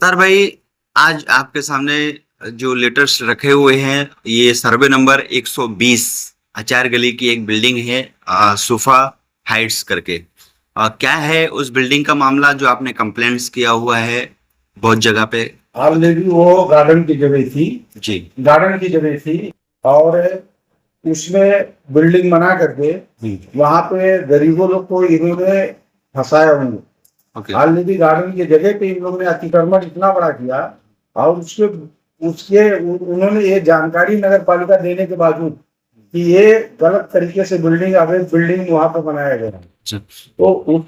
अवतार भाई, आज आपके सामने जो लेटर्स रखे हुए हैं, ये सर्वे नंबर 120 आचार गली की एक बिल्डिंग है, सोफा हाइट्स करके। क्या है उस बिल्डिंग का मामला जो आपने कंप्लेंट्स किया हुआ है बहुत जगह पे? ऑलरेडी वो गार्डन की जगह थी। जी। गार्डन की जगह थी और उसमें बिल्डिंग बना करके वहां पे गरीबों लोग को इन्होंने फंसाया हुआ। ओके। ऑलरेडी गार्डन की जगह पे इन लोगों ने अतिक्रमण इतना बड़ा किया और उसके उसके उन्होंने ये जानकारी नगर पालिका देने के बावजूद कि ये गलत तरीके से बिल्डिंग अवैध बिल्डिंग वहां पे बनाया गया है, अच्छा। तो उस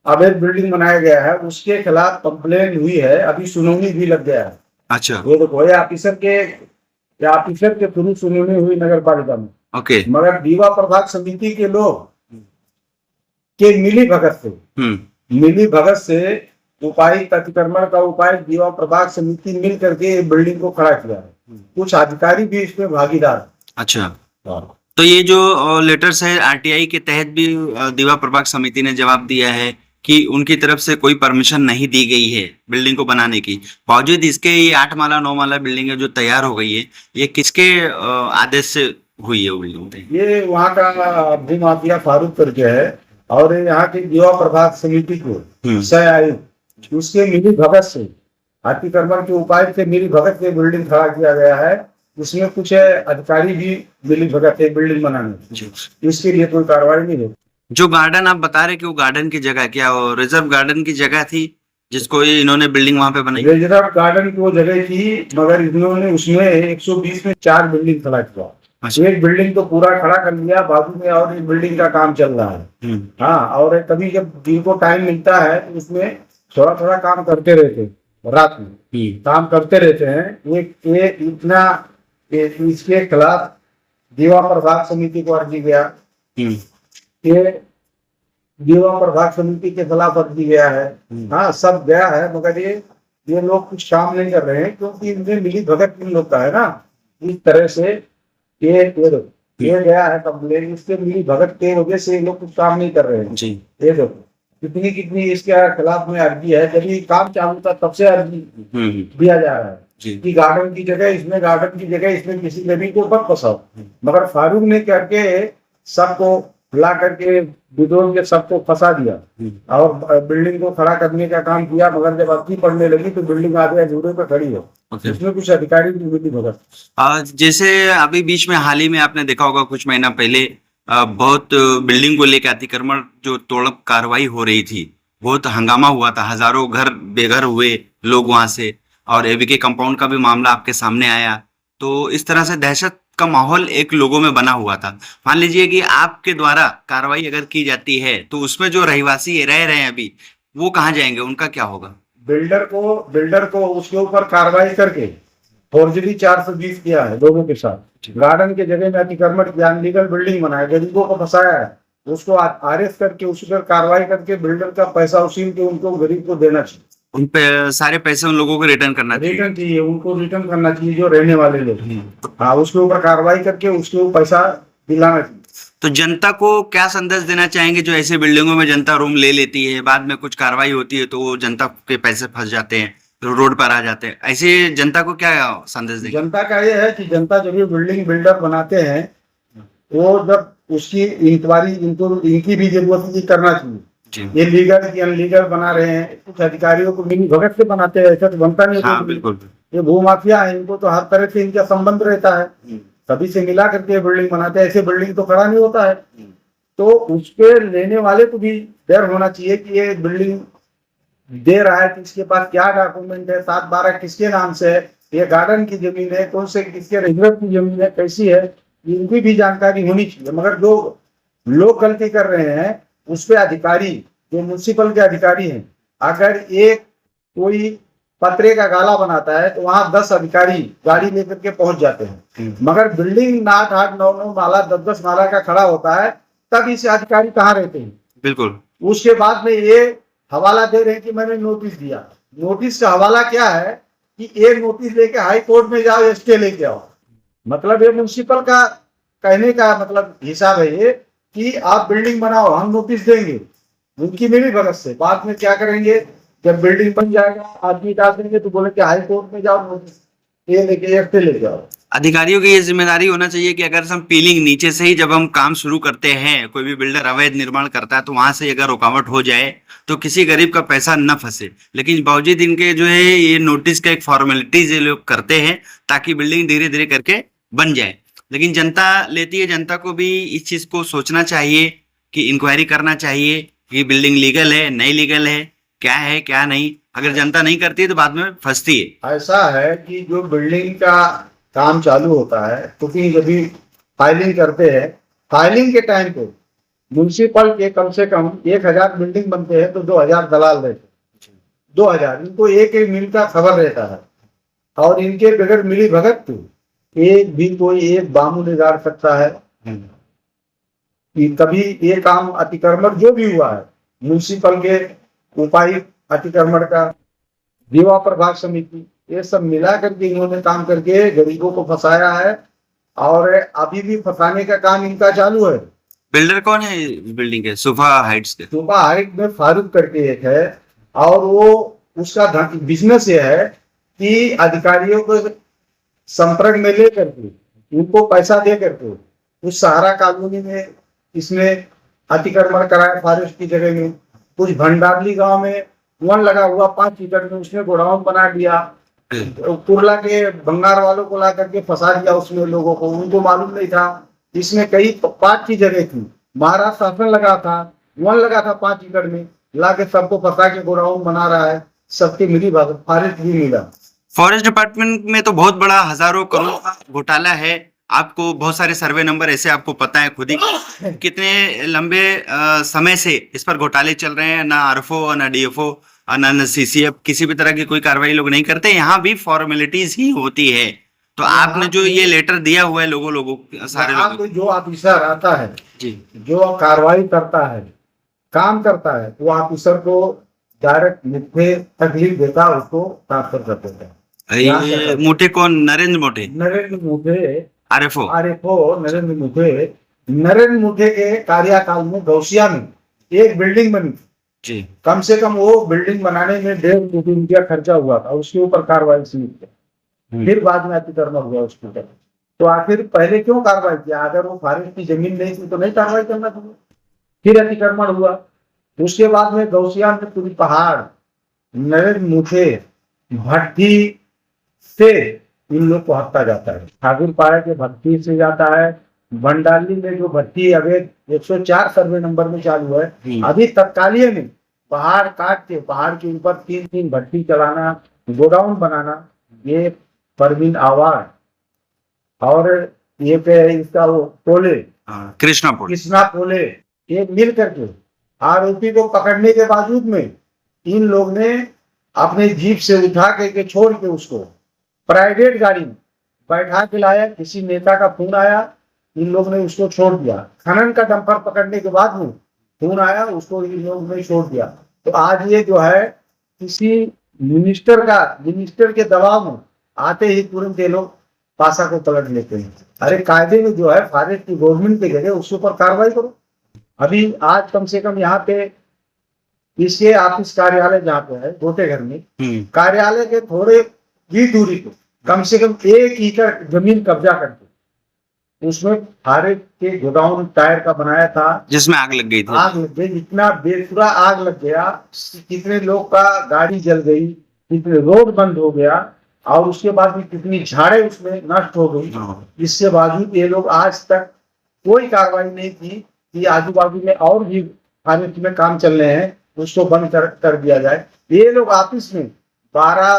अवैध बिल्डिंग बनाया गया है उसके खिलाफ कंप्लेन हुई है। अभी सुनवाई भी लग गया है। अच्छा। ये देखो, ये ऑफिसर के थ्रू सुनवाई हुई नगर पालिका में। ओके। मगर दीवा प्रभाग समिति के लोग के मिली भगत से उपायुक्त अतिक्रमण का उपायुक्त दीवा प्रभाग समिति मिल करके बिल्डिंग को खड़ा किया है। कुछ अधिकारी भी इसमें भागीदार है। अच्छा, तो ये जो लेटर्स है आरटीआई के तहत भी दीवा प्रभाग समिति ने जवाब दिया है कि उनकी तरफ से कोई परमिशन नहीं दी गई है बिल्डिंग को बनाने की। बावजूद इसके ये 8 माला 9 माला बिल्डिंग है जो तैयार हो गई है, ये किसके आदेश से हुई है वो बिल्डिंग? ये वहाँ का भूमाफिया फारूक करके है और यहाँ की दीवा प्रभाग समिति को सह आयुक्त उसके मिली भगत से अतिक्रमण के उपायुक्त से मिली भगत से बिल्डिंग खड़ा किया गया है। उसमें कुछ अधिकारी भी मिली भगत है बिल्डिंग बनाने, इसके लिए कोई कार्रवाई नहीं है। जो गार्डन आप बता रहे कि वो गार्डन की जगह क्या वो रिजर्व गार्डन की जगह थी जिसको ये इन्होंने बिल्डिंग वहां पे बनाई? रिजर्व गार्डन की वो जगह थी मगर इन्होंने उसमें 120 में 4 बिल्डिंग खड़ा किया। एक बिल्डिंग तो पूरा खड़ा कर लिया, बाजू में और एक बिल्डिंग का काम चल रहा है। हाँ, और कभी जब जिनको टाइम मिलता है तो उसमें थोड़ा थोड़ा काम करते रहते, रात में काम करते रहते हैं। एक इतना इसके खिलाफ दीवा प्रभाग समिति को अर्जी गया, ये दीवा प्रभाग समिति के खिलाफ अर्जी गया है। हाँ, सब गया है मगर ये लोग कुछ काम नहीं कर रहे हैं क्योंकि इनमें मिली भगत इन लोग का है ना। इस तरह से ये गया है कंप्लेन, इसके मिली भगत के वजह से ये लोग कुछ काम नहीं कर रहे हैं। जी। ये देखो कितनी इसके खिलाफ में अर्जी है। जब ये काम चालू था तब से अर्जी दिया जा रहा है कि गार्डन की जगह इसमें किसी जमीन को मत फंसाओ। मगर फारूक ने करके सबको ला करके विद्रोह के सबको फंसा दिया और बिल्डिंग को खड़ा करने का काम किया। मगर जब अर्जी पड़ने लगी तो बिल्डिंग आधे अधूरे पे खड़ी है। इसमें कुछ अधिकारी भी मिली भगत। जैसे अभी बीच में हाल ही में आपने देखा होगा कुछ महीना पहले बहुत बिल्डिंग को लेकर अतिक्रमण जो तोड़ कार्रवाई हो रही थी, बहुत हंगामा हुआ था, हजारों घर बेघर हुए लोग वहां से, और एबीके कंपाउंड का भी मामला आपके सामने आया। तो इस तरह से दहशत का माहौल एक लोगों में बना हुआ था। मान लीजिए कि आपके द्वारा कार्रवाई अगर की जाती है तो उसमें जो रहवासी रह रहे हैं अभी, वो कहाँ जाएंगे, उनका क्या होगा? बिल्डर को उसके ऊपर कार्रवाई करके फॉर्जरी 420 किया है लोगों के साथ। गार्डन के जगह में अतिक्रमण किया, अनलीगल बिल्डिंग बनाया, गरीबों को फंसाया है, उसको अरेस्ट करके उस पर कार्रवाई करके बिल्डर का पैसा उसील के उनको गरीब को देना चाहिए। उन पे सारे पैसे उन लोगों को रिटर्न करना चाहिए, उनको रिटर्न करना चाहिए जो रहने वाले लोग। हाँ, उसके ऊपर कार्रवाई करके उसके ऊपर पैसा दिलाना चाहिए। तो जनता को क्या संदेश देना चाहेंगे जो ऐसे बिल्डिंगों में जनता रूम ले लेती है, बाद में कुछ कार्रवाई होती है तो वो जनता के पैसे फंस जाते हैं, तो रोड पर आ जाते हैं, ऐसे जनता को क्या संदेश देंगे? जनता का ये है कि जनता जब ये बिल्डिंग बिल्डर बनाते हैं वो जब उसकी इंक्वायरी इनकी भी जरूरत करना चाहिए। ये लीगल की अनलीगल बना रहे हैं, कुछ अधिकारियों को मिली भगत से बनाते हैं, ऐसा तो बनता नहीं। हाँ, बिल्कुल। ये भूमाफिया है, इनको तो हर तरह से इनका संबंध रहता है, सभी से मिला करके बिल्डिंग बनाते हैं। ऐसे बिल्डिंग तो खड़ा नहीं होता है। तो उसके लेने वाले को भी डर होना चाहिए कि ये बिल्डिंग दे रहा है कि इसके पास क्या डॉक्यूमेंट है, 7/12 किसके नाम से है, ये गार्डन की जमीन है, कौन से किसके रिजर्व की जमीन है, कैसी है, इनकी भी जानकारी होनी चाहिए। मगर जो लोग गलती कर रहे हैं उस पे अधिकारी जो म्युनिसिपल के अधिकारी हैं, अगर एक कोई पत्रे का गाला बनाता है तो वहां 10 अधिकारी गाड़ी लेकर के पहुंच जाते हैं। मगर बिल्डिंग 8-8 9-9 माला 10-10 माला का खड़ा होता है तब इसे अधिकारी कहाँ रहते हैं? बिल्कुल। उसके बाद में ये हवाला दे रहे हैं कि मैंने नोटिस दिया। नोटिस का हवाला क्या है कि एक नोटिस लेके हाई कोर्ट में जाओ, स्टे लेके आओ। मतलब ये म्युनिसिपल का कहने का मतलब हिसाब है ये कि आप बिल्डिंग बनाओ, हम नोटिस देंगे उनकी मिली भगत से। बाद में क्या करेंगे जब बिल्डिंग बन जाएगा आदमी डाल देंगे तो बोले कि हाई कोर्ट में जाओ नोटिस ये लेके एक पे ले जाओ। अधिकारियों की ये जिम्मेदारी होना चाहिए कि अगर हम पीलिंग नीचे से ही जब हम काम शुरू करते हैं, कोई भी बिल्डर अवैध निर्माण करता है तो वहां से अगर रुकावट हो जाए तो किसी गरीब का पैसा न फंसे। लेकिन बावजूद इनके जो है ये नोटिस का एक फॉर्मेलिटीज ये लोग करते हैं ताकि बिल्डिंग धीरे धीरे करके बन जाए। लेकिन जनता लेती है, जनता को भी इस चीज को सोचना चाहिए कि इंक्वायरी करना चाहिए कि बिल्डिंग लीगल है नहीं लीगल है क्या नहीं। अगर जनता नहीं करती है तो बाद में फंसती है। ऐसा है कि जो बिल्डिंग का काम चालू होता है तो फिर जब भी फाइलिंग करते हैं, फाइलिंग के टाइम पे म्यूनसिपल के कम से कम 1000 बिल्डिंग बनते हैं तो 2000 दलाल रहते हैं। 2000 इनको एक एक मिल का खबर रहता है और इनके बगैर मिली भगत के एक भी कोई एक बामू नहीं गाड़ सकता है कि कभी ये काम अतिक्रमण जो भी हुआ है म्यूनसिपल के उपायुक्त अतिक्रमण का दीवा प्रभाग समिति ये सब मिला करके इन्होंने काम करके गरीबों को फंसाया है और अभी भी फंसाने का काम इनका चालू है। बिल्डर कौन है इस बिल्डिंग के? सोफा हाइट्स के सुबह हाइट में फारूक करके एक है और वो उसका बिजनेस ये है कि अधिकारियों को संपर्क में ले करके उनको पैसा दे करके उस सहारा कॉलोनी में इसने अतिक्रमण कराया फॉरेस्ट की जगह में। कुछ भंडारली गांव में वन लगा हुआ 5 एकड़ में उसने गोडाउन बना दिया। कुरला के बंगार वालों को ला करके फंसा दिया उसमें लोगों को, उनको मालूम नहीं था। इसमें कई 5 की जगह थी, महाराष्ट्र शासन लगा था, वन लगा था 5 एकड़ में, ला के सबको फंसा के गोडाउन बना रहा है। सबकी मिली फॉरेस्ट भी मिला। फॉरेस्ट डिपार्टमेंट में तो बहुत बड़ा हजारों करोड़ का घोटाला है। आपको बहुत सारे सर्वे नंबर ऐसे आपको पता है खुद ही कितने लंबे समय से इस पर घोटाले चल रहे हैं। ना आरएफओ ना डीएफओ ना सीसीएफ किसी भी तरह की कोई कार्रवाई लोग नहीं करते। यहाँ भी फॉर्मेलिटीज ही होती है। तो आपने जो ये लेटर दिया हुआ है लोगों सारे लोगों को, जो ऑफिसर आता है जी जो कार्रवाई करता है काम करता है वो ऑफिसर को डायरेक्ट मुझे तकलीफ देता उसको ट्रांसफर कर देता है। ये मोटे कौन? नरेंद्र मोटे आरएफओ आरएफओ नरेंद्र मुठे के कार्यकाल में गौसिया में एक बिल्डिंग बनी जी। कम से कम वो बिल्डिंग बनाने में 1.5 कोटी रुपया खर्चा हुआ था। उसके ऊपर कार्रवाई शुरू की, फिर बाद में अतिक्रमण हुआ उसके ऊपर। तो आखिर पहले क्यों कार्रवाई किया? अगर वो फॉरेस्ट की जमीन नहीं थी तो नहीं कार्रवाई करना चाहिए। फिर अतिक्रमण हुआ, उसके बाद में गौसिया में पूरी पहाड़ नरेंद्र मुठे भट्टी से इन लोग को हत्या जाता है। ठाकुर पाड़ा के भट्टी से जाता है। भंडाली में जो भट्टी अवैध 104 सर्वे नंबर में चालू है, अभी तत्कालीन में पहाड़ काट के पहाड़ के ऊपर 3-3 भट्टी चलाना, गोडाउन बनाना, ये परवीन आवाज और ये पे इसका वो पोले कृष्णा पोले ये मिल करके आरोपी को पकड़ने के बावजूद में इन लोग ने अपने जीप से उठा के छोड़ के उसको प्राइवेट गाड़ी में बैठा के लाया। किसी नेता का फोन आया, इन लोग ने उसको छोड़ दिया। खनन का डंपर पकड़ने के बाद में फोन आया, उसको इन लोग ने छोड़ दिया। तो आज ये जो है किसी मिनिस्टर के दबाव में आते ही तुरंत ये लोग पासा को पलट लेते हैं। अरे कायदे में जो है फॉरेस्ट की गवर्नमेंट के जगह उसके ऊपर कार्रवाई करो। अभी आज कम से कम यहाँ पे इसके ऑफिस कार्यालय जहाँ पे है गोटे घर में, कार्यालय के थोड़े ही दूरी पे कम से कम 1 एकड़ जमीन कब्जा करके उसमें फॉरेस्ट के गोडाउन टायर का बनाया था, जिसमें आग लग गई थी। आग लग गई, इतना बेसुरा आग लग गया, कितने लोग का गाड़ी जल गई, कितने रोड बंद हो गया और उसके बाद में कितनी झाड़े उसमें नष्ट हो गई। इसके बावजूद ये लोग आज तक कोई कार्रवाई नहीं की कि आजू बाजू में और भी फॉरेस्ट में काम चल रहे हैं उसको बंद कर दिया जाए। ये लोग ऑफिस में 12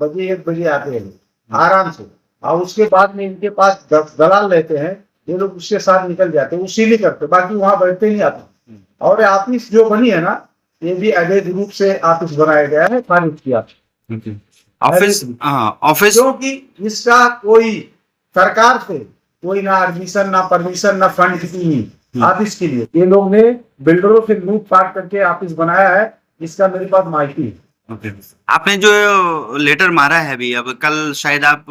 बजे 1 बजे आते हैं आराम से और उसके बाद में इनके पास दलाल रहते हैं, ये लोग उसके साथ निकल जाते हैं, उसीलिए करते, बाकी वहां बैठते नहीं आते। और ऑफिस जो बनी है ना, ये भी अवैध रूप से ऑफिस बनाया गया है फॉरेस्ट की ऑफिस क्योंकि इसका कोई सरकार से कोई ना एडमिशन ना परमिशन ना फंड नहीं ऑफिस के लिए। ये लोग ने बिल्डरों से लूटपाट करके ऑफिस बनाया है, इसका मेरे पास माहिती है। आपने जो लेटर मारा है अभी, अब कल शायद आप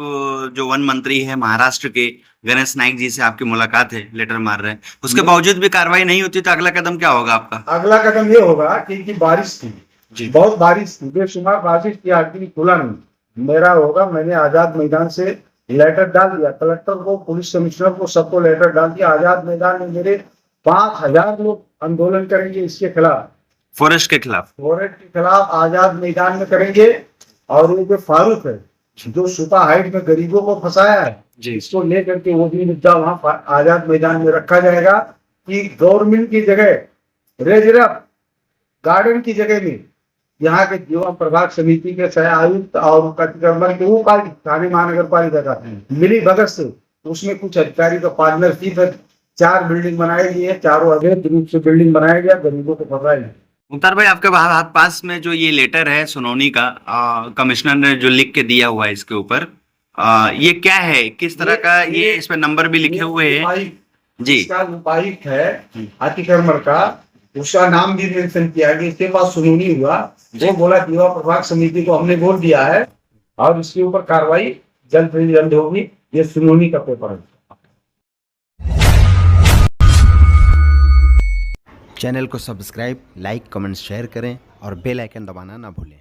जो वन मंत्री है महाराष्ट्र के गणेश नाइक जी से आपकी मुलाकात है, लेटर मार रहे हैं, उसके बावजूद भी कार्रवाई नहीं होती तो अगला कदम क्या होगा आपका? अगला कदम ये होगा कि बारिश थी जी। बहुत बारिश, बेशुमार बारिश की आदमी खुला नहीं, मेरा होगा, मैंने आजाद मैदान से लेटर डाल दिया कलेक्टर को, पुलिस कमिश्नर को, सबको लेटर डाल दिया। आजाद मैदान में मेरे 5,000 लोग आंदोलन करेंगे इसके खिलाफ, फॉरेस्ट के खिलाफ। फॉरेस्ट के खिलाफ आजाद मैदान में करेंगे। और ये जो फारूक है, जो सुपा हाइट में गरीबों को फंसाया है, जी। इसको लेकर के वो भी मुद्दा वहां आजाद मैदान में रखा जाएगा कि गवर्नमेंट की जगह रिजर्व गार्डन की जगह में यहाँ के जीवन प्रभाग समिति के सह आयुक्त और अतिक्रमण के वो थाने महानगर पालिका का मिली भगत से उसमें कुछ अधिकारी का पार्टनरशिप है। 4 बिल्डिंग बनाई गई है, चारों अवैध रूप से बिल्डिंग बनाया गया, गरीबों को फंसाया। मुख्तार भाई, आपके हाथ पास में जो ये लेटर है सुनौनी का, कमिश्नर ने जो लिख के दिया हुआ है इसके ऊपर, ये क्या है, किस तरह का, ये इस पे नंबर भी लिखे हुए हैं जी। इसका उपायुक्त है अतिक्रमण का, उसका नाम भी मेंशन किया गया, इसके पास सुनौनी हुआ, वो बोला जीवा प्रभाग समिति को हमने बोल दिया है और इसके ऊपर कार्रवाई जल्द से जल्द होगी। ये सुनौनी का पेपर है। चैनल को सब्सक्राइब, लाइक, कमेंट, शेयर करें और बेल आइकन दबाना ना भूलें।